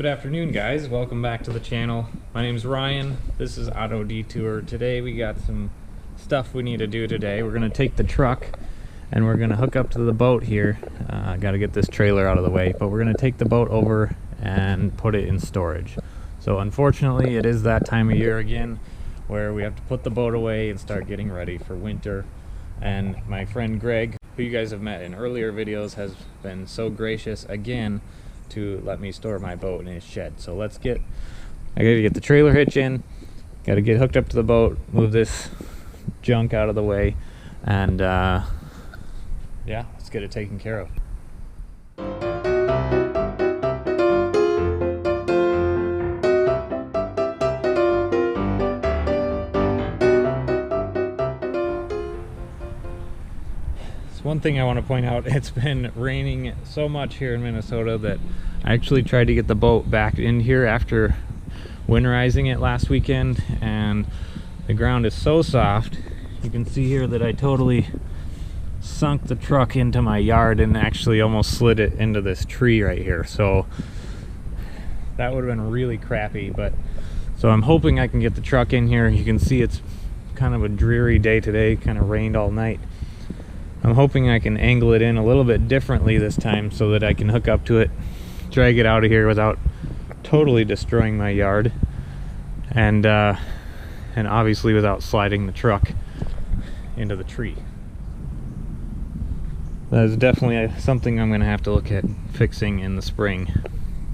Good afternoon, guys. Welcome back to the channel. My name's Ryan. This is Auto Detour. Today we got some stuff we need to do today. We're gonna take the truck and we're gonna hook up to the boat here. Got to get this trailer out of the way, but we're gonna take the boat over and put it in storage. So unfortunately, it is that time of year again where we have to put the boat away and start getting ready for winter. And my friend Greg, who you guys have met in earlier videos, has been so gracious again to let me store my boat in his shed. So I gotta get the trailer hitch in, gotta get hooked up to the boat, move this junk out of the way, and yeah, let's get it taken care of. One thing I want to point out, it's been raining so much here in Minnesota that I actually tried to get the boat back in here after winterizing it last weekend, and the ground is so soft. You can see here that I totally sunk the truck into my yard and actually almost slid it into this tree right here. So that would have been really crappy, but so I'm hoping I can get the truck in here. You can see it's kind of a dreary day today, kind of rained all night. I'm hoping I can angle it in a little bit differently this time so that I can hook up to it, drag it out of here without totally destroying my yard, and obviously without sliding the truck into the tree. That is definitely something I'm going to have to look at fixing in the spring.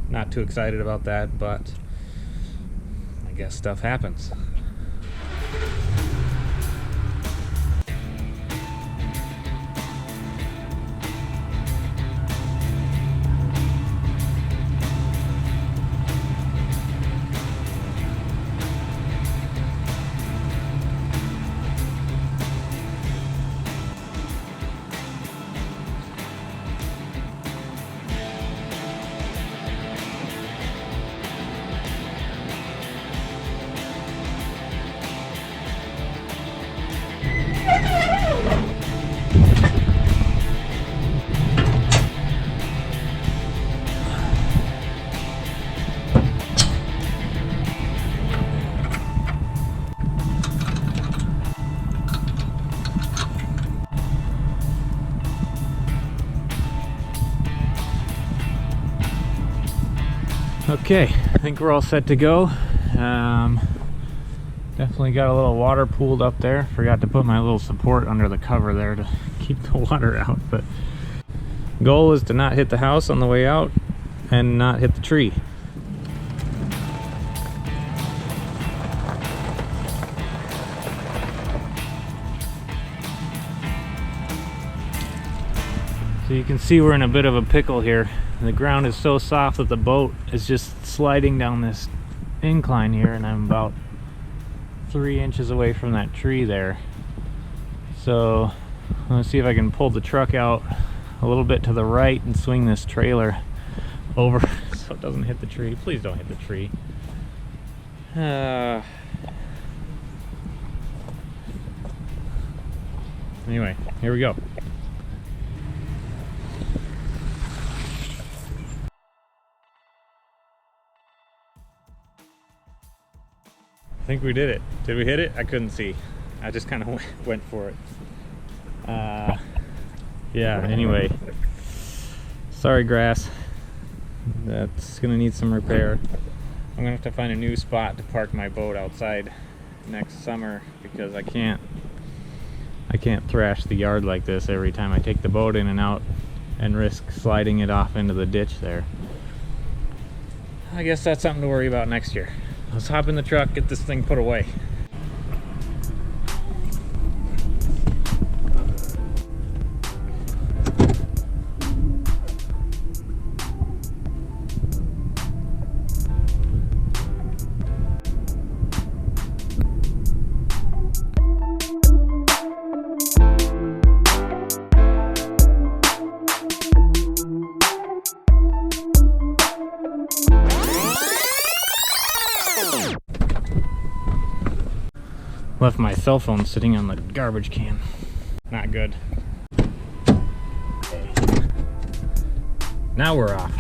Not too excited about that, but I guess stuff happens. Okay, I think we're all set to go. Definitely got a little water pooled up there. Forgot to put my little support under the cover there to keep the water out, but goal is to not hit the house on the way out and not hit the tree. So you can see we're in a bit of a pickle here. The ground is so soft that the boat is just sliding down this incline here, and I'm about 3 inches away from that tree there. So let's see if I can pull the truck out a little bit to the right and swing this trailer over so it doesn't hit the tree. Please don't hit the tree. Anyway, here we go. I think we did it. Did we hit it? I couldn't see. I just kind of went for it. Yeah, anyway. Sorry, grass. That's gonna need some repair. I'm gonna have to find a new spot to park my boat outside next summer, because I can't thrash the yard like this every time I take the boat in and out and risk sliding it off into the ditch there. I guess that's something to worry about next year. Let's hop in the truck, get this thing put away. Left my cell phone sitting on the garbage can. Not good. Okay. Now we're off.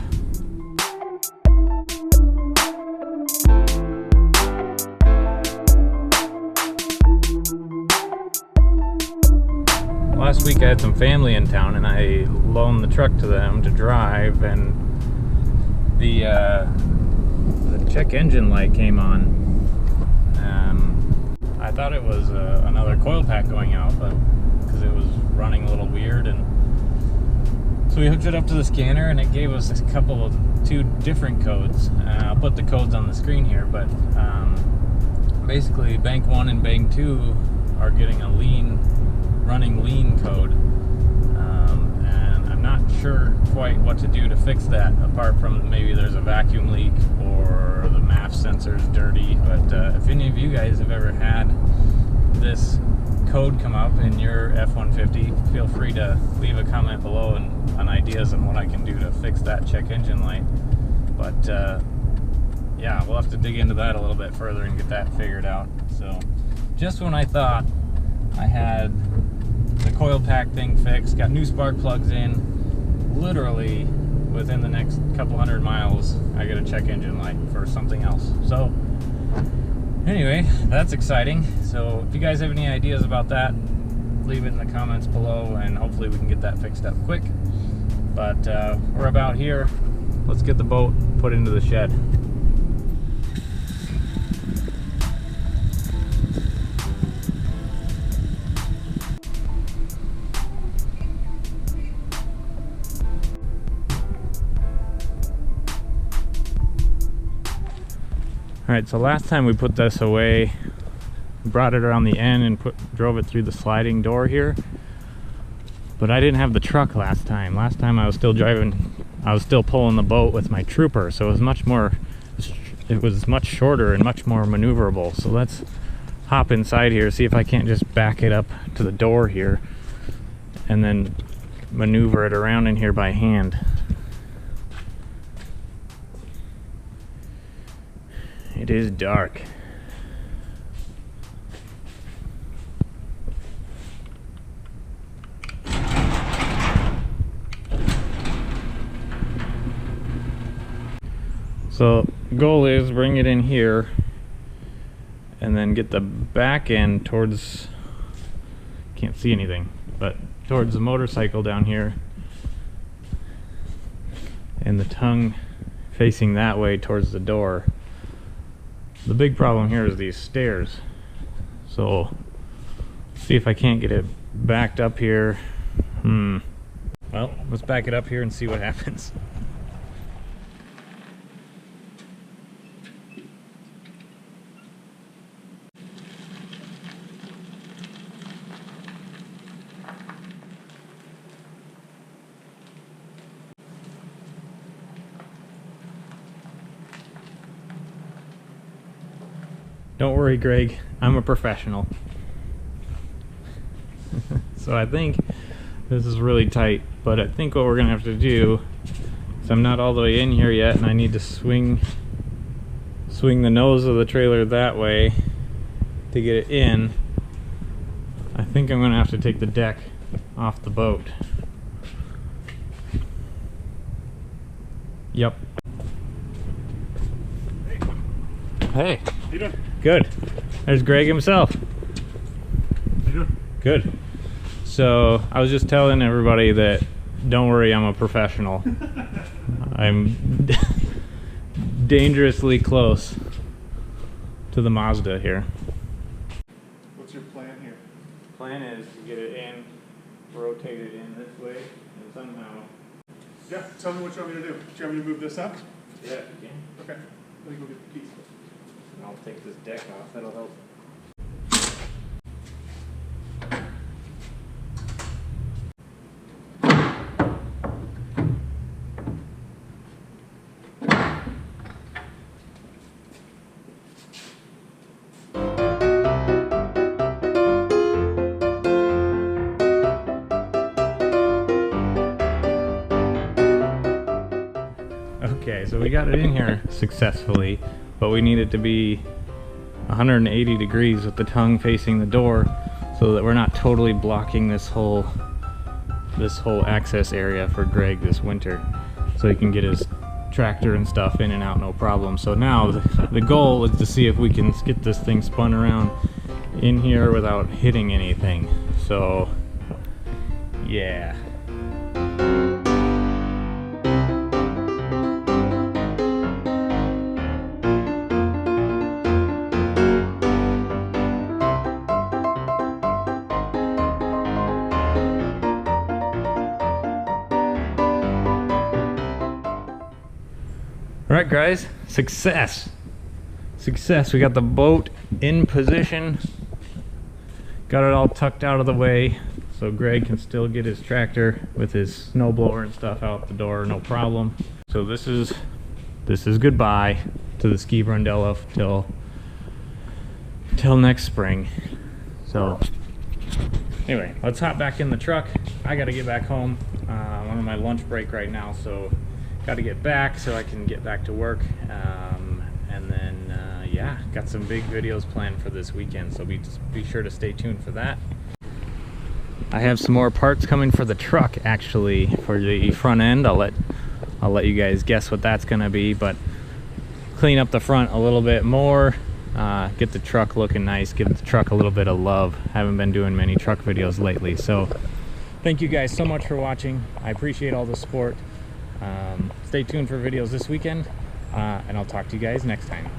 last week I had some family in town and I loaned the truck to them to drive, and the check engine light came on. I thought it was another coil pack going out, but because it was running a little weird, and so we hooked it up to the scanner and it gave us two different codes. I'll put the codes on the screen here, but basically bank 1 and bank 2 are getting a running lean code, and I'm not sure quite what to do to fix that, apart from maybe there's a vacuum leak or the MAF sensor's dirty. But if any of you guys have ever had this code come up in your F-150, feel free to leave a comment below on ideas on what I can do to fix that check engine light. But yeah, we'll have to dig into that a little bit further and get that figured out. So just when I thought I had the coil pack thing fixed, got new spark plugs in, literally within the next couple hundred miles I get a check engine light for something else. So anyway, that's exciting. So if you guys have any ideas about that, leave it in the comments below, and hopefully we can get that fixed up quick. But we're about here. Let's get the boat put into the shed. Alright, so last time we put this away, we brought it around the end and drove it through the sliding door here. But I didn't have the truck last time. Last time I was still pulling the boat with my trooper, so it was much shorter and much more maneuverable. So let's hop inside here, see if I can't just back it up to the door here and then maneuver it around in here by hand. It is dark. So the goal is bring it in here and then get the back end towards, can't see anything, but towards the motorcycle down here, and the tongue facing that way towards the door. The big problem here is these stairs, so see if I can't get it backed up here. Well, let's back it up here and see what happens. Don't worry, Greg, I'm a professional. So I think this is really tight, but I think what we're gonna have to do is, I'm not all the way in here yet and I need to swing the nose of the trailer that way to get it in. I think I'm gonna have to take the deck off the boat. Yep. Hey. How you doing? Good. There's Greg himself. How you doing? Good. So I was just telling everybody that, don't worry, I'm a professional. I'm dangerously close to the Mazda here. What's your plan here? Plan is to get it in, rotate it in this way, and somehow... Yeah, tell me what you want me to do. Do you want me to move this up? Yeah, you can. Okay. Let me go get the keys. And I'll take this deck off, that'll help. Okay, so we got it in here successfully, but we need it to be 180 degrees with the tongue facing the door so that we're not totally blocking this whole access area for Greg this winter, so he can get his tractor and stuff in and out no problem. So now the goal is to see if we can get this thing spun around in here without hitting anything. So Yeah. All right, guys, success. Success, we got the boat in position. Got it all tucked out of the way so Greg can still get his tractor with his snowblower and stuff out the door, no problem. So this is goodbye to the Ski Brundello till next spring. So anyway, let's hop back in the truck. I gotta get back home. I'm on my lunch break right now, so gotta get back so I can get back to work. And then yeah, got some big videos planned for this weekend, so be sure to stay tuned for that. I have some more parts coming for the truck, actually, for the front end. I'll let you guys guess what that's gonna be, but clean up the front a little bit more, get the truck looking nice, give the truck a little bit of love. Haven't been doing many truck videos lately, so thank you guys so much for watching. I appreciate all the support. Stay tuned for videos this weekend, and I'll talk to you guys next time.